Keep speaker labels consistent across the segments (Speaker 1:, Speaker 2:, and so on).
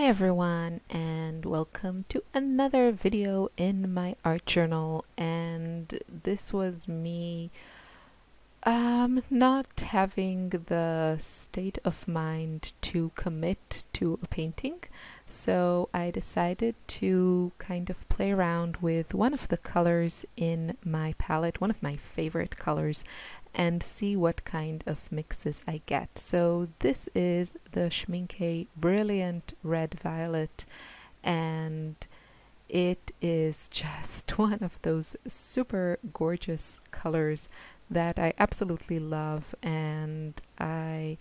Speaker 1: everyone, and welcome to another video in my art journal. And this was me not having the state of mind to commit to a painting, so I decided to kind of play around with one of the colors in my palette, one of my favorite colors, and see what kind of mixes I get. So this is the Schmincke Brilliant Red Violet, and it is just one of those super gorgeous colors that I absolutely love, and I've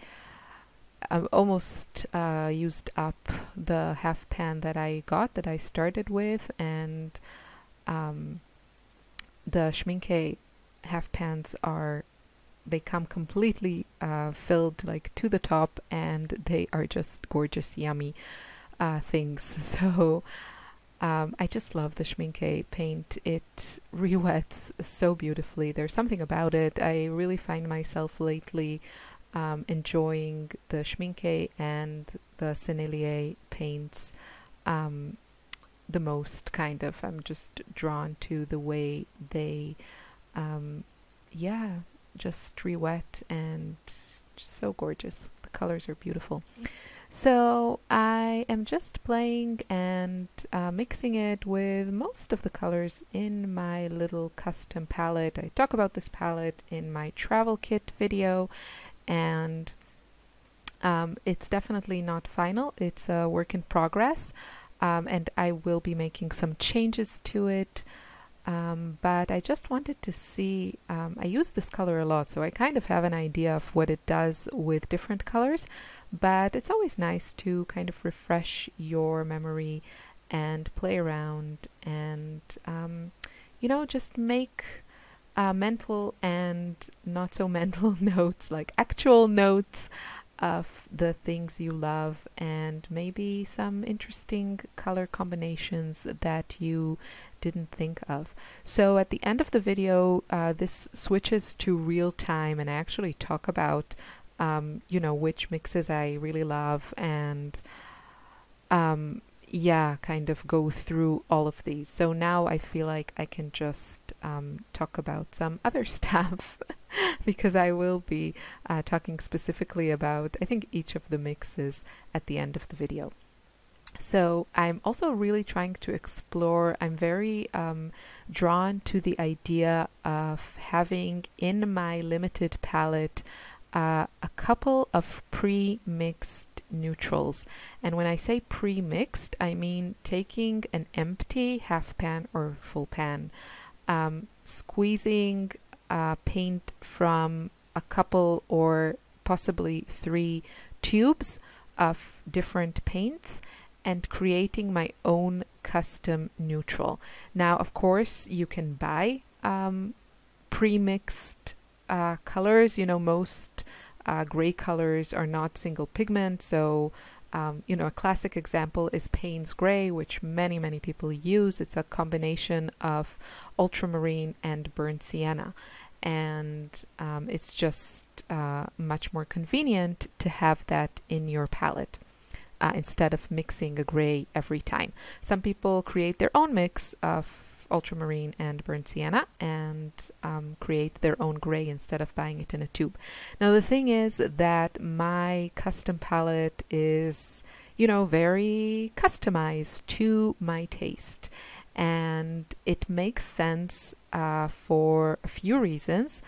Speaker 1: almost used up the half pan that I started with, and the Schmincke half pans they come completely filled, like to the top, and they are just gorgeous, yummy things. So I just love the Schmincke paint. It re-wets so beautifully. There's something about it. I really find myself lately enjoying the Schmincke and the Sennelier paints the most, kind of. I'm just drawn to the way they just re-wet, and just so gorgeous. The colors are beautiful. So I am just playing and mixing it with most of the colors in my little custom palette. I talk about this palette in my travel kit video, and it's definitely not final. It's a work in progress, and I will be making some changes to it. But I just wanted to see, I use this color a lot, so I kind of have an idea of what it does with different colors, but it's always nice to kind of refresh your memory and play around and, you know, just make mental and not so mental notes, like actual notes of the things you love, and maybe some interesting color combinations that you didn't think of. So at the end of the video, this switches to real time, and I actually talk about you know, which mixes I really love, and yeah, kind of go through all of these. So now I feel like I can just talk about some other stuff because I will be talking specifically about, I think, each of the mixes at the end of the video. So I'm also really trying to explore, I'm very drawn to the idea of having in my limited palette a couple of pre-mixed neutrals. And when I say pre-mixed, I mean taking an empty half pan or full pan, squeezing paint from a couple or possibly 3 tubes of different paints, and creating my own custom neutral. Now, of course, you can buy pre-mixed colors. You know, most gray colors are not single pigment, so you know, a classic example is Payne's Gray, which many people use. It's a combination of ultramarine and burnt sienna, and it's just much more convenient to have that in your palette instead of mixing a gray every time. Some people create their own mix of ultramarine and burnt sienna and create their own gray instead of buying it in a tube. Now the thing is that my custom palette is, you know, very customized to my taste, and it makes sense for a few reasons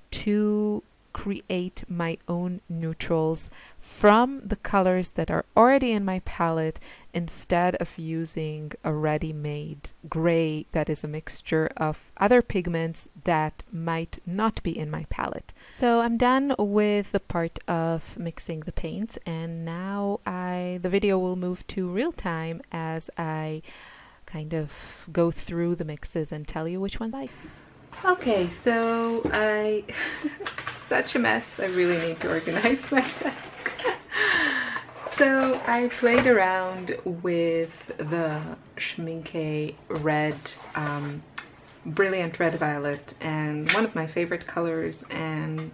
Speaker 1: to create my own neutrals from the colors that are already in my palette instead of using a ready-made gray that is a mixture of other pigments that might not be in my palette. So I'm done with the part of mixing the paints, and now the video will move to real time as I kind of go through the mixes and tell you which ones I like. Okay, so such a mess. I really need to organize my desk. So I played around with the Schmincke Red, Brilliant Red Violet, and one of my favorite colors, and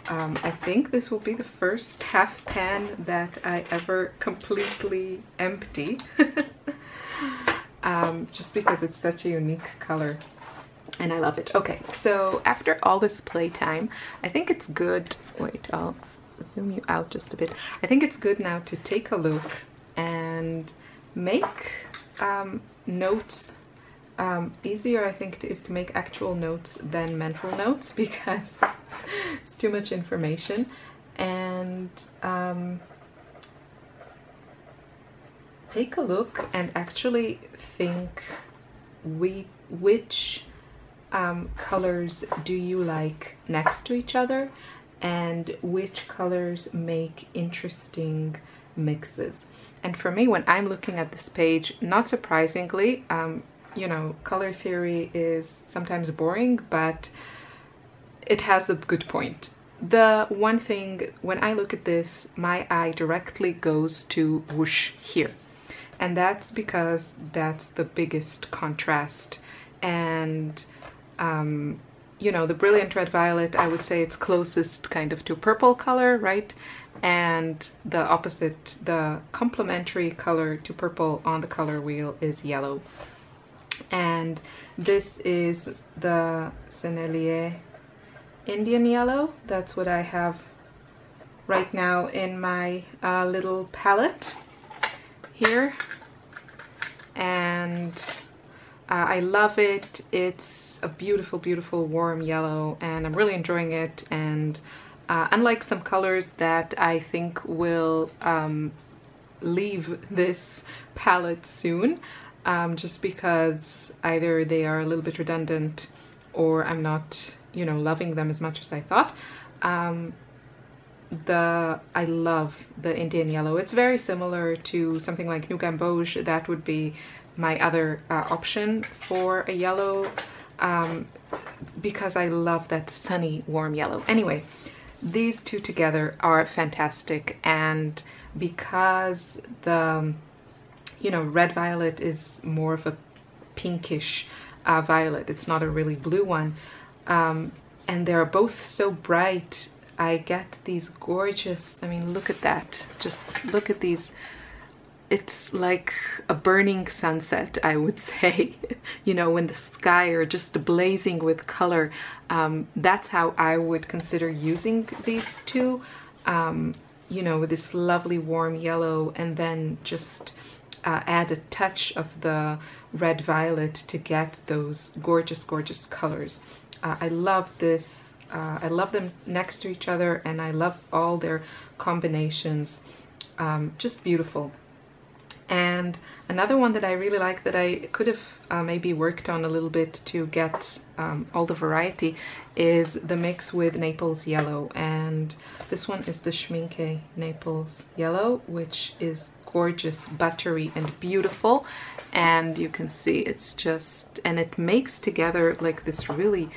Speaker 1: I think this will be the first half pan that I ever completely empty. Just because it's such a unique color and I love it. Okay, so after all this playtime, I think it's good, wait, I'll zoom you out just a bit. I think it's good now to take a look and make notes. Easier, I think, is to make actual notes than mental notes because it's too much information. And take a look and actually think which colors do you like next to each other and which colors make interesting mixes. And for me, when I'm looking at this page, not surprisingly, you know, color theory is sometimes boring, but it has a good point. The one thing, when I look at this, my eye directly goes to whoosh here. And that's because that's the biggest contrast. And, you know, the Brilliant Red Violet, I would say it's closest kind of to purple color, right? And the opposite, the complementary color to purple on the color wheel is yellow. And this is the Sennelier Indian Yellow. That's what I have right now in my little palette here. And I love it. It's a beautiful, beautiful warm yellow and I'm really enjoying it. And unlike some colors that I think will leave this palette soon, just because either they are a little bit redundant or I'm not, you know, loving them as much as I thought. I love the Indian Yellow. It's very similar to something like New Gamboge. That would be my other option for a yellow, because I love that sunny, warm yellow. Anyway, these two together are fantastic, and because the, you know, red violet is more of a pinkish violet, it's not a really blue one, and they're both so bright, I get these gorgeous, I mean, look at that, just look at these, it's like a burning sunset, I would say, you know, when the sky are just blazing with color. That's how I would consider using these two, you know, with this lovely warm yellow, and then just add a touch of the red violet to get those gorgeous, gorgeous colors. I love this. I love them next to each other, and I love all their combinations. Just beautiful. And another one that I really like that I could have maybe worked on a little bit to get all the variety is the mix with Naples Yellow. And this one is the Schmincke Naples Yellow, which is gorgeous, buttery and beautiful. And you can see it's just, and it makes together like this really,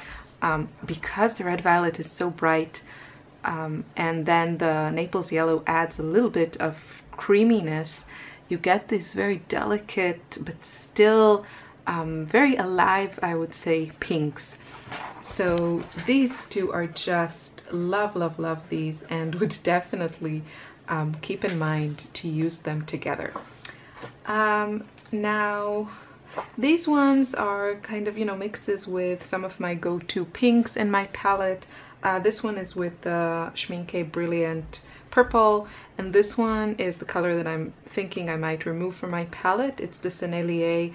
Speaker 1: because the red violet is so bright, and then the Naples Yellow adds a little bit of creaminess, you get this very delicate but still very alive, I would say, pinks. So these two are just love, love, love these, and would definitely keep in mind to use them together. Now, these ones are kind of, you know, mixes with some of my go-to pinks in my palette. This one is with the Schmincke Brilliant Purple, and this one is the color that I'm thinking I might remove from my palette. It's the Sennelier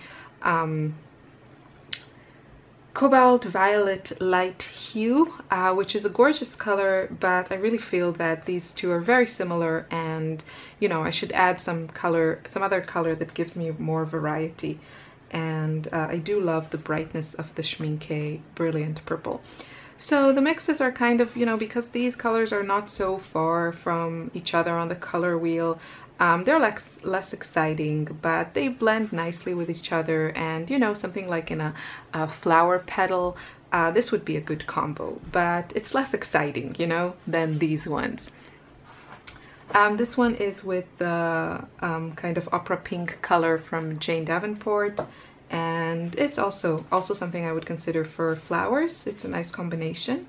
Speaker 1: Cobalt Violet Light Hue, which is a gorgeous color, but I really feel that these two are very similar, and, you know, I should add some color, some other color that gives me more variety. And I do love the brightness of the Schmincke Brilliant Purple. So the mixes are kind of, you know, because these colors are not so far from each other on the color wheel, they're less exciting, but they blend nicely with each other. And, you know, something like in a flower petal, this would be a good combo, but it's less exciting, you know, than these ones. This one is with the kind of opera pink color from Jane Davenport, and it's also something I would consider for flowers. It's a nice combination.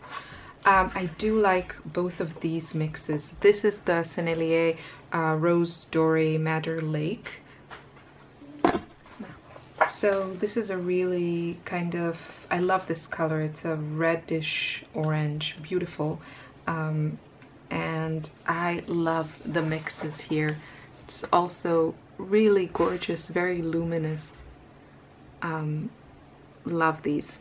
Speaker 1: I do like both of these mixes. This is the Sennelier Rose Dore Madder Lake. So this is a really kind of, I love this color. It's a reddish orange, beautiful. And I love the mixes here. It's also really gorgeous, very luminous. Love these.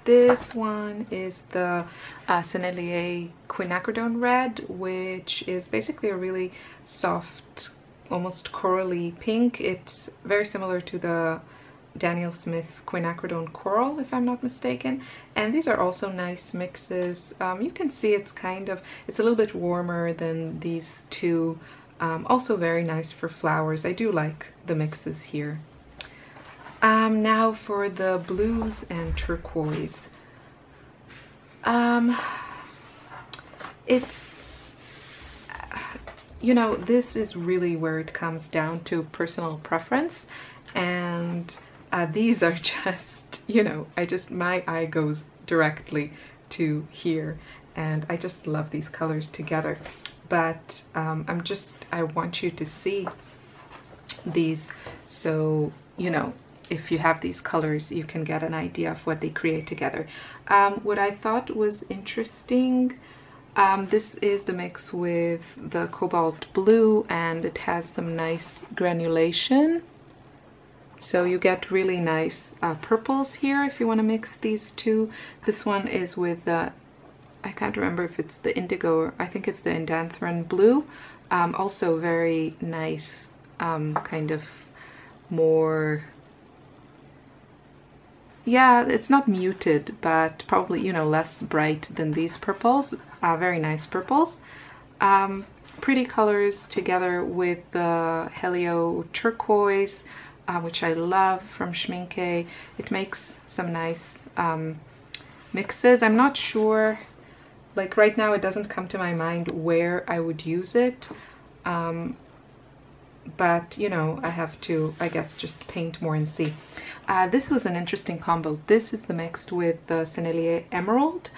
Speaker 1: This one is the Sennelier Quin Red, which is basically a really soft, almost corally pink. It's very similar to the Daniel Smith Quinacridone Coral, if I'm not mistaken. And these are also nice mixes. You can see it's it's a little bit warmer than these two. Also very nice for flowers. I do like the mixes here. Now for the blues and turquoise. It's, you know, this is really where it comes down to personal preference, and these are just, you know, my eye goes directly to here, and I just love these colors together. But I want you to see these, so, you know, if you have these colors, you can get an idea of what they create together. What I thought was interesting, this is the mix with the Cobalt blue, and it has some nice granulation. So you get really nice purples here if you want to mix these two. This one is with the, I can't remember if it's the Indigo or I think it's the Indanth blue. Also very nice, kind of more, yeah, it's not muted, but probably, you know, less bright than these purples. Very nice purples. Pretty colors together with the Helio Turquoise, which I love, from Schmincke. It makes some nice mixes. I'm not sure, like right now it doesn't come to my mind where I would use it. But, you know, I have to, I guess, just paint more and see. This was an interesting combo. This is the mixed with the Sennelier Emerald,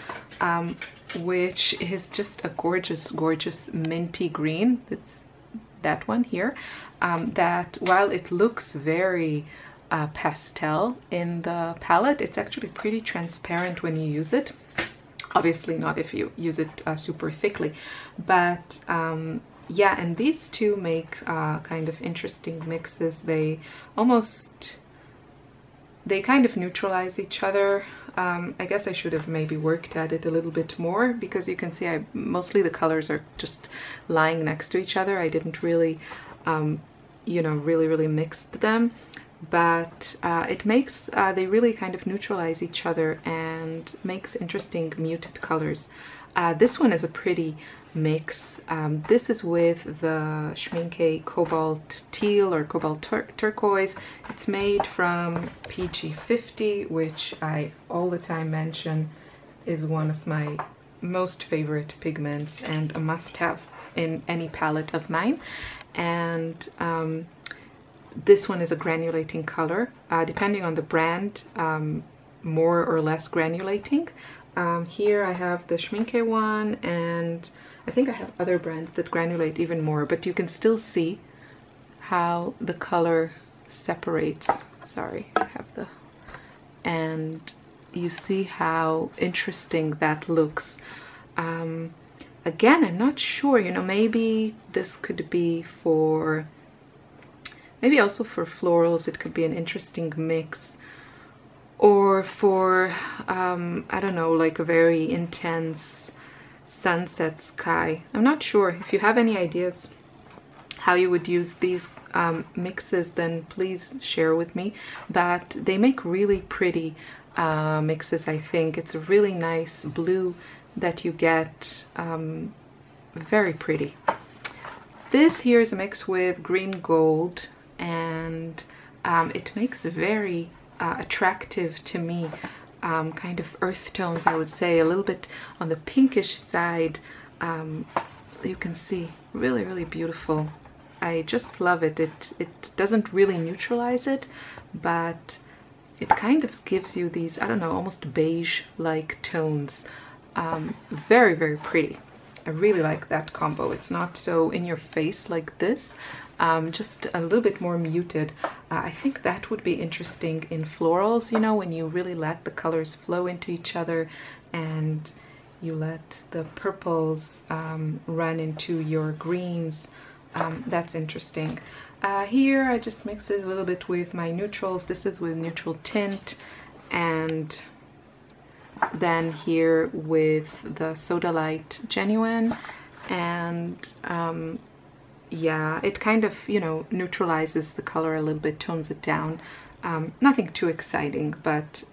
Speaker 1: which is just a gorgeous, gorgeous minty green. It's that one here. That, while it looks very pastel in the palette, it's actually pretty transparent when you use it. Obviously not if you use it super thickly, but yeah, and these two make kind of interesting mixes. They kind of neutralize each other. I guess I should have maybe worked at it a little bit more, because you can see mostly the colors are just lying next to each other. I didn't really, you know, really mixed them, but it makes, they really kind of neutralize each other and makes interesting muted colors. This one is a pretty mix. This is with the Schmincke Cobalt Teal or Cobalt Turquoise. It's made from PG50, which I all the time mention is one of my most favorite pigments and a must-have in any palette of mine. And this one is a granulating color, depending on the brand, more or less granulating. Here I have the Schmincke one, and I think I have other brands that granulate even more, but you can still see how the color separates. Sorry, I have the, and you see how interesting that looks. Again, I'm not sure, you know, maybe this could be for, maybe also for florals, it could be an interesting mix. Or for, I don't know, like a very intense sunset sky. I'm not sure. If you have any ideas how you would use these mixes, then please share with me. But they make really pretty mixes, I think. It's a really nice blue that you get, very pretty. This here is a mix with green gold, and it makes a very attractive to me, kind of earth tones, I would say, a little bit on the pinkish side. You can see, really beautiful. I just love it. It doesn't really neutralize it, but it kind of gives you these, I don't know, almost beige-like tones. Very, very pretty. I really like that combo. It's not so in your face like this, just a little bit more muted. I think that would be interesting in florals, you know, when you really let the colors flow into each other and you let the purples run into your greens. That's interesting. Here I just mix it a little bit with my neutrals. This is with neutral tint, and then here with the Sodalite Genuine, and yeah, it kind of, you know, neutralizes the color a little bit, tones it down. Nothing too exciting, but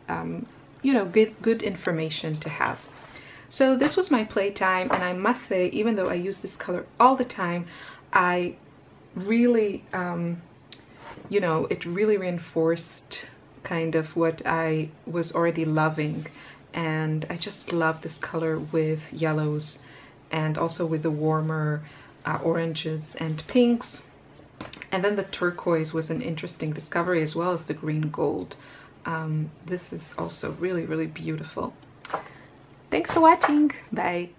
Speaker 1: you know, good information to have. So this was my playtime, and I must say, even though I use this color all the time, I really, you know, it really reinforced kind of what I was already loving. And I just love this color with yellows and also with the warmer oranges and pinks. And then the turquoise was an interesting discovery, as well as the green gold. This is also really, really beautiful. Thanks for watching. Bye.